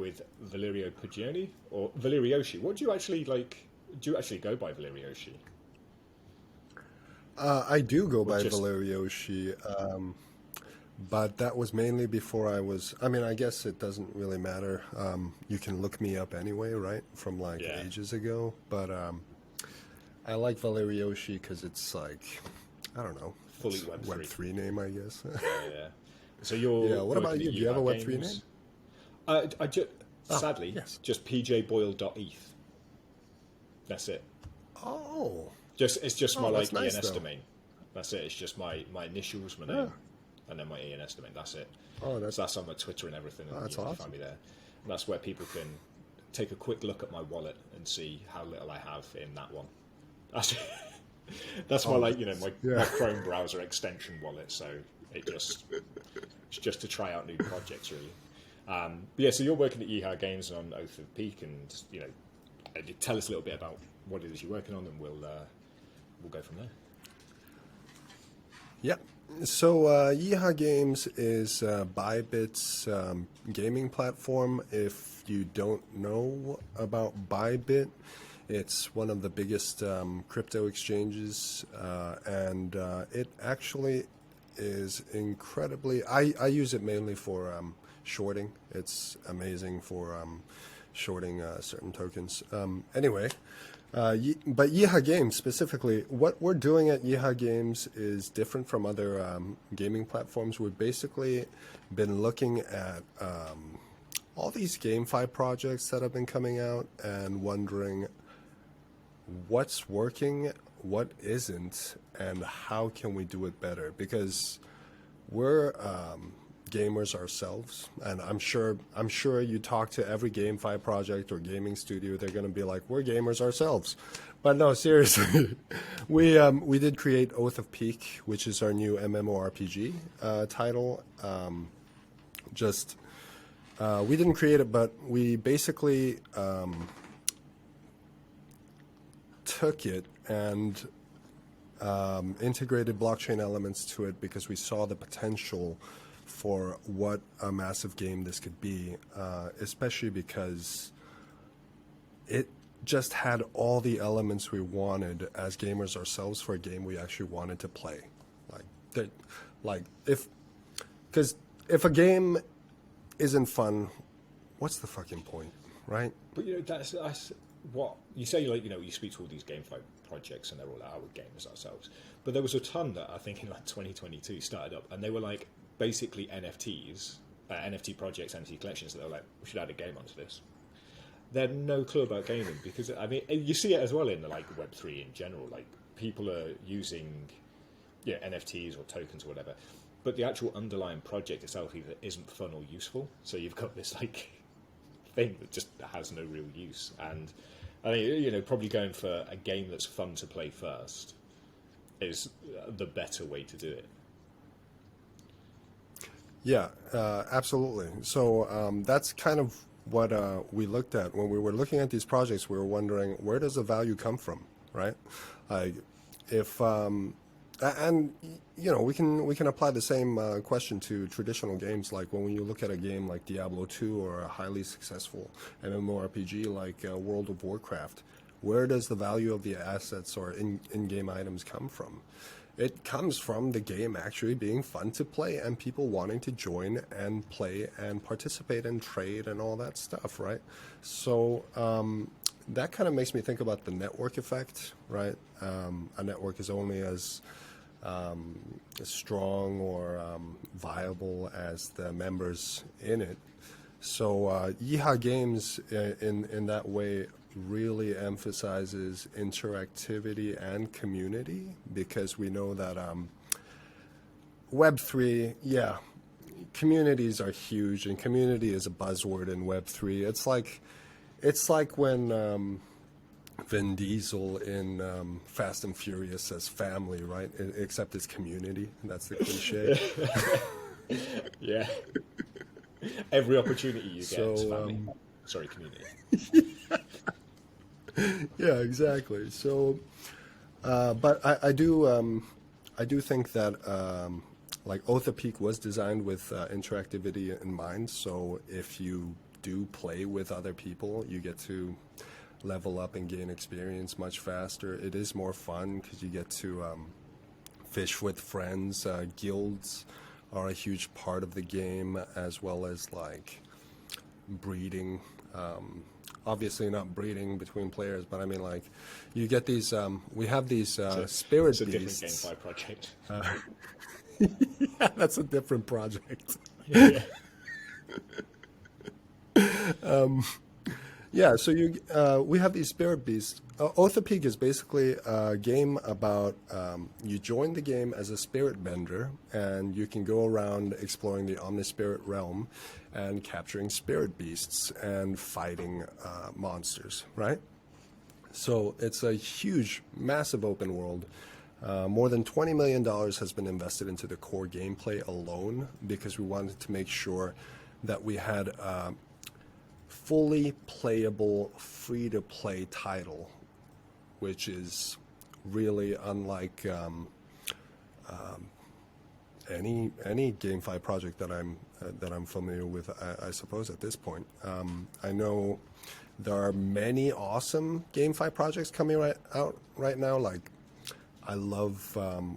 with Valerio Puggioni or Valerioshi. What do you actually like? Do you actually go by Valerioshi? I do go Or by just Valerioshi, but that was mainly before I was. I mean, I guess it doesn't really matter. You can look me up anyway, right? From like yeah, ages ago. But I like Valerioshi because it's like, I don't know, fully it's Web Web three? three name, I guess. Yeah, yeah. So Yeah. you're What working about at you? Do you have a Yeeha Web three name? Games. I just Oh, sadly yes. just pjboyle.eth. That's it. Oh, Just it's just my oh, that's like nice ENS though. domain. That's it. It's just my initials, my Yeah. name, and then my ENS domain. That's it. Oh, So that's on my Twitter and everything, oh, and that's you find awesome. me there. And that's where people can take a quick look at my wallet and see how little I have in that one. That's that's my Oh, like nice. my Yeah. Chrome browser extension wallet. So it's just to try out new projects really. But yeah, so you're working at Yeeha Games and on Oath of Peak, and tell us a little bit about what it is you're working on, and we'll go from there. Yep. So Yeeha Games is ByBit's gaming platform. If you don't know about ByBit, it's one of the biggest crypto exchanges, and it actually is incredibly. I use it mainly for shorting. It's amazing for shorting certain tokens. Anyway, but Yeeha Games specifically, what we're doing at Yeeha Games is different from other gaming platforms. We've basically been looking at all these GameFi projects that have been coming out and wondering what's working, what isn't, and how can we do it better? Because we're gamers ourselves, and I'm sure you talk to every GameFi project or gaming studio, they're going to be like, we're gamers ourselves. But no, seriously, we did create Oath of Peak, which is our new MMORPG title. Just we didn't create it, but we basically took it and integrated blockchain elements to it because we saw the potential for what a massive game this could be, especially because it just had all the elements we wanted as gamers ourselves for a game we actually wanted to play. Like, that, like because if a game isn't fun, what's the fucking point, right? But that's what you say. Like you speak to all these GameFi projects, and they're all our gamers ourselves. But there was a ton that I think in like 2022 started up, and they were like basically NFTs, NFT projects, NFT collections. That they were like, we should add a game onto this. They had no clue about gaming because I mean you see it as well in the like Web3 in general. Like people are using NFTs or tokens or whatever, but the actual underlying project itself either isn't fun or useful. So you've got this like thing that just has no real use. And I think probably going for a game that's fun to play first is the better way to do it. Yeah, absolutely. So that's kind of what we looked at when we were looking at these projects. We were wondering, where does the value come from, right? Like, if and we can apply the same question to traditional games. Like when you look at a game like Diablo 2 or a highly successful MMORPG like World of Warcraft, where does the value of the assets or in-game items come from? It comes from the game actually being fun to play and people wanting to join and play and participate and trade and all that stuff, right? So that kind of makes me think about the network effect, right? A network is only as strong or viable as the members in it. So Yeeha Games, in that way, really emphasizes interactivity and community because we know that Web3, yeah, communities are huge, and community is a buzzword in Web3. It's like when Vin Diesel in Fast and Furious says family, right? Except it's community. That's the cliche. Yeah. Every opportunity you get is So family. Sorry, community. yeah, exactly. So, but I do think that like Oath of Peak was designed with interactivity in mind. So if you do play with other people, you get to level up and gain experience much faster. It is more fun because you get to fish with friends. Guilds are a huge part of the game, as well as like breeding. Obviously not breeding between players, but I mean, like, you get these, we have these spirit beasts. It's a different GameFi project. Yeah, that's a different project. Yeah. Yeah, so we have these spirit beasts. Oath of Peak is basically a game about you join the game as a spirit bender, and you can go around exploring the Omnispirit realm and capturing spirit beasts and fighting monsters, right? So it's a huge, massive open world. More than $20 million has been invested into the core gameplay alone because we wanted to make sure that we had fully playable, free-to-play title, which is really unlike any GameFi project that I'm familiar with. I suppose at this point, I know there are many awesome GameFi projects coming out right now. Like, I love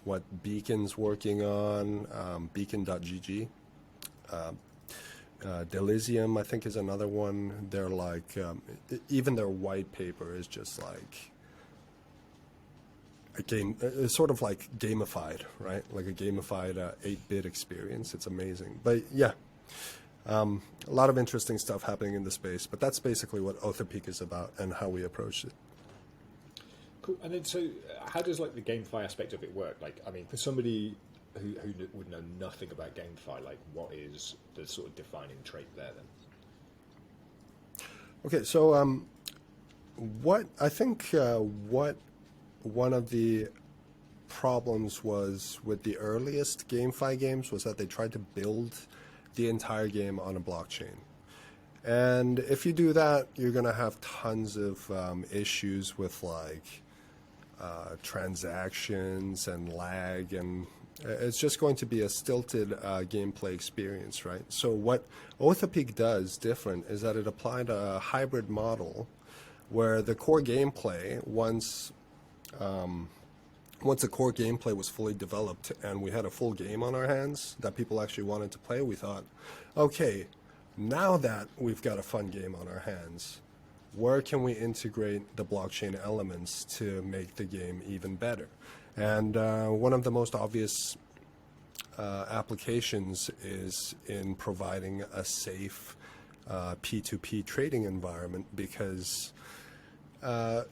what Beacon's working on, Beacon.gg. Delysium, I think, is another one. They're like, even their white paper is just like a game. It's sort of like gamified, right? Like a gamified 8-bit experience. It's amazing. But yeah, a lot of interesting stuff happening in the space. But that's basically what Oath of Peak is about and how we approached it. Cool. And then, so how does like the GameFi aspect of it work? Like, I mean, for somebody who would know nothing about GameFi, like, what is the sort of defining trait there then? Okay, so what I think what one of the problems was with the earliest GameFi games was that they tried to build the entire game on a blockchain. And if you do that, you're going to have tons of issues with like transactions and lag, and it's just going to be a stilted gameplay experience, right? So what Oath of Peak does different is that it applied a hybrid model where the core gameplay, once the core gameplay was fully developed and we had a full game on our hands that people actually wanted to play, we thought, okay, now that we've got a fun game on our hands, where can we integrate the blockchain elements to make the game even better? And one of the most obvious applications is in providing a safe P2P trading environment, because I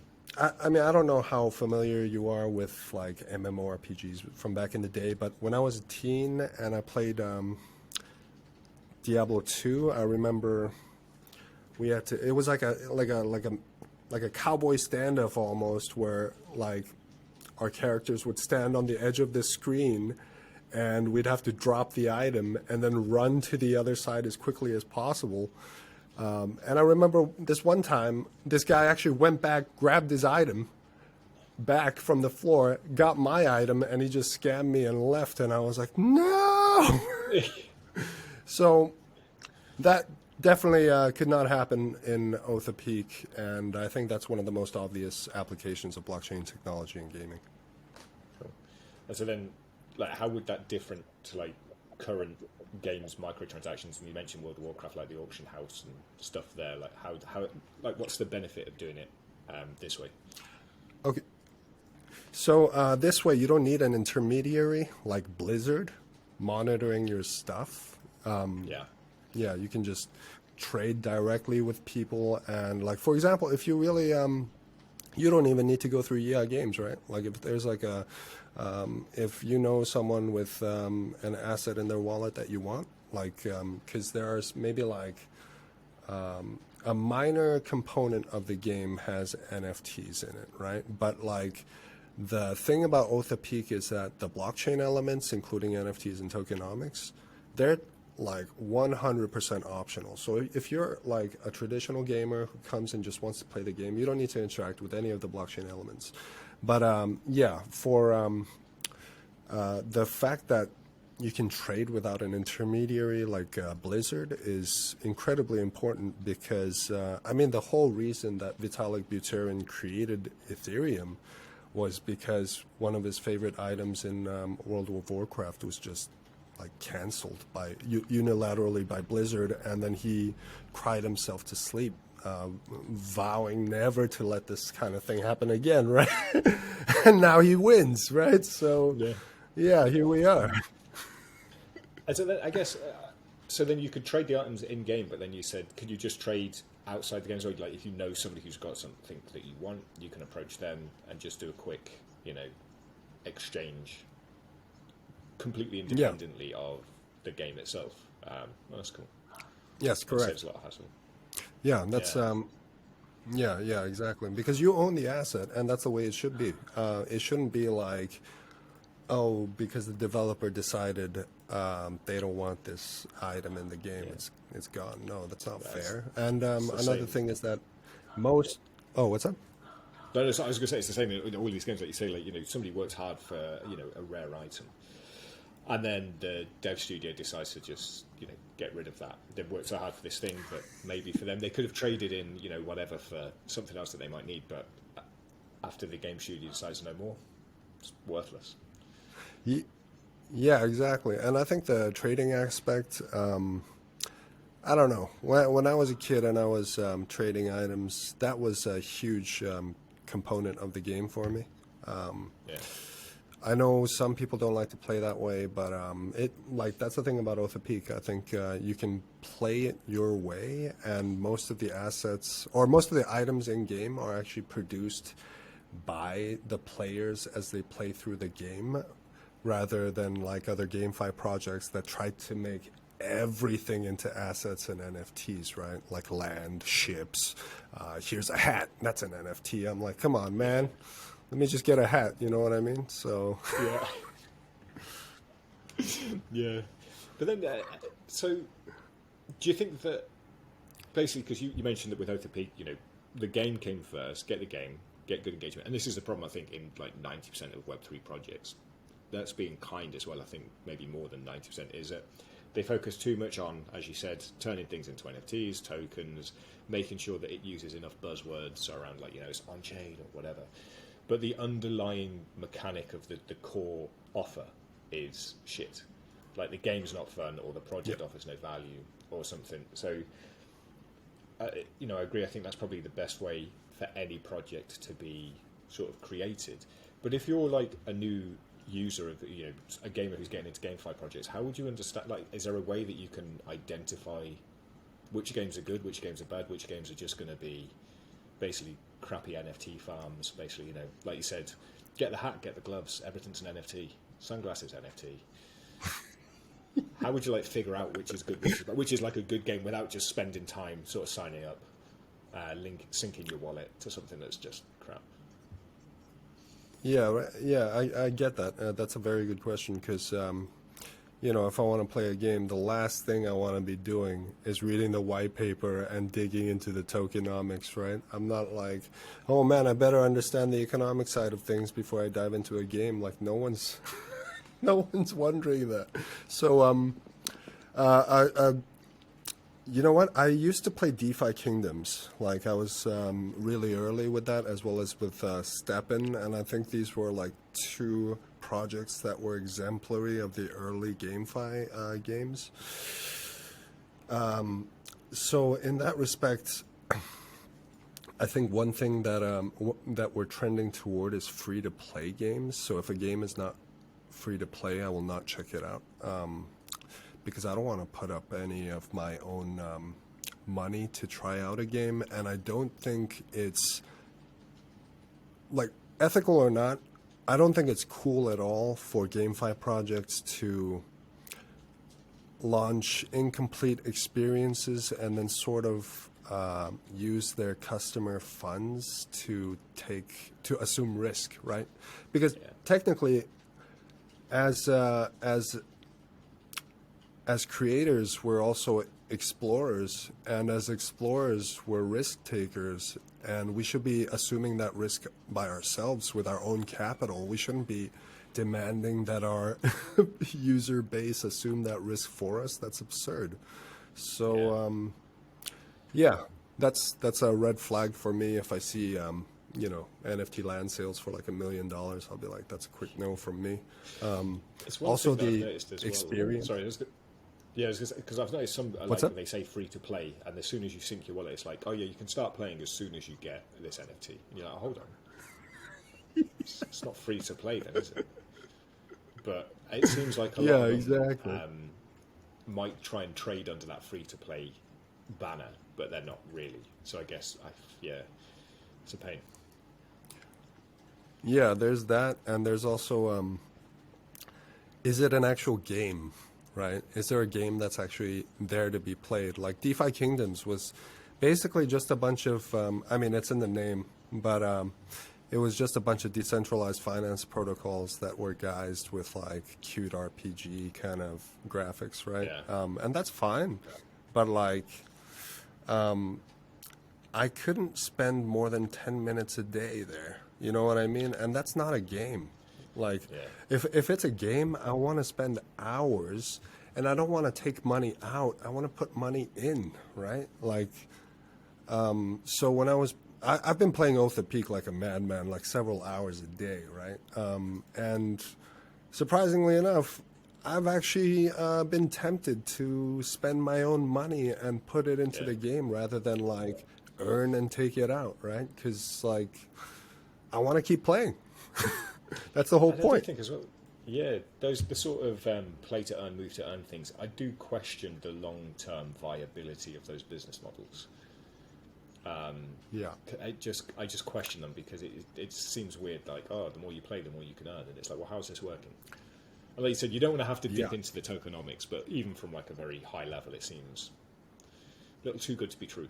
mean, I don't know how familiar you are with like MMORPGs from back in the day, but when I was a teen and I played Diablo 2, I remember we had to. It was like a cowboy standoff almost, where like our characters would stand on the edge of the screen, and we'd have to drop the item and then run to the other side as quickly as possible. And I remember this one time, this guy actually went back, grabbed his item back from the floor, got my item, and he just scammed me and left. And I was like, no! So that definitely could not happen in Oath of Peak, and I think that's one of the most obvious applications of blockchain technology in gaming. Cool. And so then, like, how would that different to like current games microtransactions? And you mentioned World of Warcraft, like the auction house and stuff there. Like, how like, what's the benefit of doing it this way? Okay, so this way you don't need an intermediary like Blizzard monitoring your stuff. Yeah, you can just trade directly with people, and like, for example, if you really you don't even need to go through Yeeha Games, right? Like, if there's like a if you know someone with an asset in their wallet that you want, like, because there's maybe like a minor component of the game has NFTs in it, right? But like, the thing about Oath of Peak is that the blockchain elements, including NFTs and tokenomics, they're like 100% optional. So if you're like a traditional gamer who comes and just wants to play the game, you don't need to interact with any of the blockchain elements. But yeah, for the fact that you can trade without an intermediary like Blizzard is incredibly important because, I mean, the whole reason that Vitalik Buterin created Ethereum was because one of his favorite items in World of Warcraft was just like canceled by unilaterally by Blizzard, and then he cried himself to sleep, vowing never to let this kind of thing happen again, right? And now he wins, right? So yeah, here we are. And so then, I guess, so then you could trade the items in game, but then you said, could you just trade outside the games? Or like, if you know somebody who's got something that you want, you can approach them and just do a quick, exchange completely independently of the game itself. Well, that's cool. Yes, correct. It saves a lot of hassle. Yeah, that's yeah, exactly. Because you own the asset, and that's the way it should be. It shouldn't be like, oh, because the developer decided they don't want this item in the game, it's gone. No, that's not fair. And another thing is that most. Oh, what's up? No, I was going to say it's the same in all these games. Like you say, like somebody works hard for a rare item, and then the dev studio decides to just get rid of that. They've worked so hard for this thing, but maybe for them they could have traded in whatever for something else that they might need. But after the game studio decides no more, it's worthless. Yeah, exactly. And I think the trading aspect, I don't know. When I was a kid and I was trading items, that was a huge component of the game for me. I know some people don't like to play that way, but that's the thing about Oath of Peak. I think you can play it your way, and most of the assets or most of the items in game are actually produced by the players as they play through the game, rather than like other GameFi projects that try to make everything into assets and NFTs, right? Like land, ships. Here's a hat. That's an NFT. I'm like, come on, man. Let me just get a hat. You know what I mean? So yeah. But then, so do you think that basically, because you mentioned that with Oath of Peak, the game came first, get the game, get good engagement. And this is the problem, I think, in like 90% of Web3 projects. That's being kind as well. I think maybe more than 90% is that they focus too much on, as you said, turning things into NFTs, tokens, making sure that it uses enough buzzwords around like, it's on-chain or whatever. But the underlying mechanic of the core offer is shit. Like the game's not fun, or the project offers no value or something. So, I agree. I think that's probably the best way for any project to be sort of created. But if you're like a new user of a gamer who's getting into GameFi projects, how would you understand, like, is there a way that you can identify which games are good, which games are bad, which games are just going to be basically crappy NFT farms, basically, like you said, get the hat, get the gloves, everything's an NFT, sunglasses NFT. How would you like figure out which is good, which is like a good game without just spending time sort of signing up, syncing your wallet to something that's just crap? Yeah, right. Yeah, I get that. That's a very good question because, if I want to play a game, the last thing I want to be doing is reading the white paper and digging into the tokenomics, right? I'm not like, oh man, I better understand the economic side of things before I dive into a game. Like no one's, no one's wondering that. So, you know what? I used to play DeFi Kingdoms. Like I was really early with that, as well as with Steppen, and I think these were like two projects that were exemplary of the early GameFi games. So in that respect, I think one thing that that we're trending toward is free-to-play games. So if a game is not free to play, I will not check it out. Because I don't want to put up any of my own money to try out a game, and I don't think it's, like, ethical or not, I don't think it's cool at all for GameFi projects to launch incomplete experiences and then sort of use their customer funds to assume risk, right? Because technically, as creators, we're also explorers, and as explorers, we're risk takers, and we should be assuming that risk by ourselves with our own capital. We shouldn't be demanding that our user base assume that risk for us. That's absurd. So yeah, that's a red flag for me. If I see NFT land sales for like $1 million, I'll be like, that's a quick no from me. It's one Also, thing that I've the noticed as well. experience. Sorry, yeah, because I've noticed some What's like that? they say free to play, and as soon as you sync your wallet, it's like, oh yeah, you can start playing as soon as you get this NFT. And you're like, hold on, it's not free to play then, is it? But it seems like a lot Yeah, of them exactly. might try and trade under that free to play banner, but they're not really. So I guess, yeah, it's a pain. Yeah, there's that, and there's also, is it an actual game, right? Is there a game that's actually there to be played? Like DeFi Kingdoms was basically just a bunch of, I mean, it's in the name, but it was just a bunch of decentralized finance protocols that were guised with like cute RPG kind of graphics, right? Yeah. And that's fine, but like, I couldn't spend more than 10 minutes a day there. You know what I mean? And that's not a game. Like, Yeah. if it's a game, I want to spend hours, and I don't want to take money out. I want to put money in, right? Like, so when I've been playing Oath of Peak like a madman, like several hours a day, right? And surprisingly enough, I've actually been tempted to spend my own money and put it into Yeah. the game rather than like earn and take it out, right? Because like I want to keep playing. That's the whole And I do point. think as well, yeah, the sort of play to earn, move to earn things. I do question the long term viability of those business models. Yeah. I just question them because it seems weird. Like, oh, the more you play, the more you can earn, and it's like, well, how's this working? And like you said, you don't want to have to dip Yeah. into the tokenomics, but even from like a very high level, it seems a little too good to be true.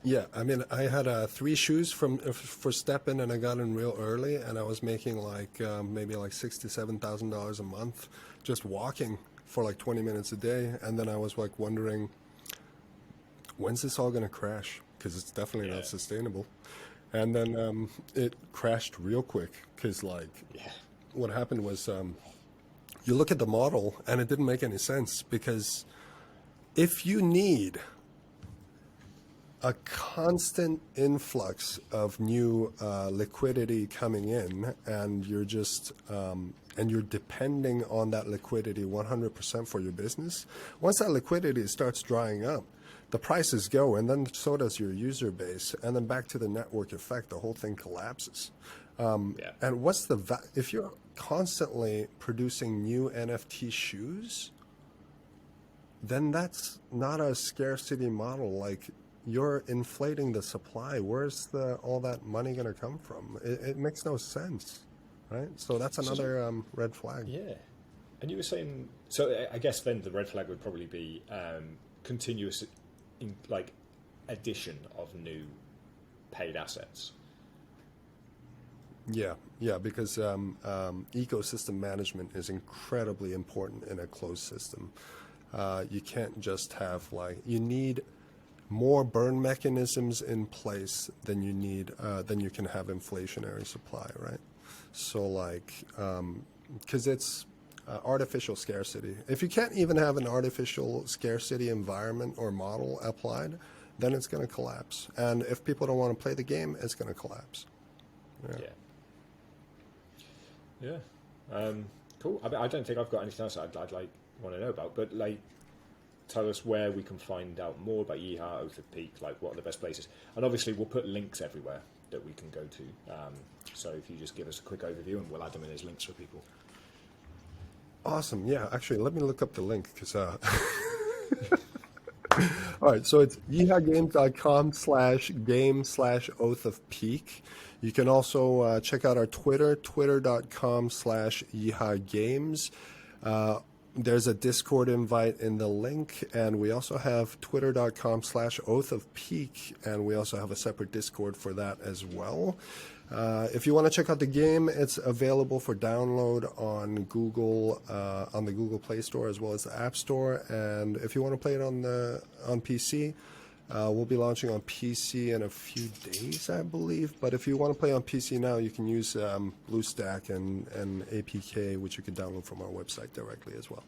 Yeah, I mean, I had 3 shoes for stepping, and I got in real early, and I was making like maybe like $67,000 a month just walking for like 20 minutes a day, and then I was like wondering, when's this all going to crash? Because it's definitely Yeah, not sustainable. And then it crashed real quick because like yeah, what happened was you look at the model and it didn't make any sense because if you need a constant influx of new liquidity coming in, and you're just and you're depending on that liquidity 100% for your business. Once that liquidity starts drying up, the prices go, and then so does your user base, and then back to the network effect, the whole thing collapses. yeah. And if you're constantly producing new NFT shoes, then that's not a scarcity model. Like you're inflating the supply. Where's all that money going to come from? It makes no sense, right? So that's So another red flag. yeah, and you were saying so. I guess then the red flag would probably be continuous, like addition of new paid assets. Yeah, because ecosystem management is incredibly important in a closed system. You can't just have you need more burn mechanisms in place than you can have inflationary supply, right? So because it's artificial scarcity. If you can't even have an artificial scarcity environment or model applied, then it's going to collapse. And if people don't want to play the game, it's going to collapse. Yeah. Yeah, yeah. Cool. I don't think I've got anything else I'd like want to know about, but like, tell us where we can find out more about Yeeha, Oath of Peak, like what are the best places, and obviously we'll put links everywhere that we can go to. So if you just give us a quick overview, and we'll add them in as links for people. Awesome. Yeah, actually, let me look up the link because. All right, so it's yeehagames.com/game/Oath of Peak. You can also check out our Twitter, twitter.com/Yeeha Games. There's a Discord invite in the link, and we also have twitter.com/Oath of Peak, and we also have a separate Discord for that as well. If you want to check out the game, it's available for download on Google, on the Google Play Store as well as the App Store. And if you want to play it on PC, We'll be launching on PC in a few days, I believe. But if you want to play on PC now, you can use BlueStack and APK, which you can download from our website directly as well.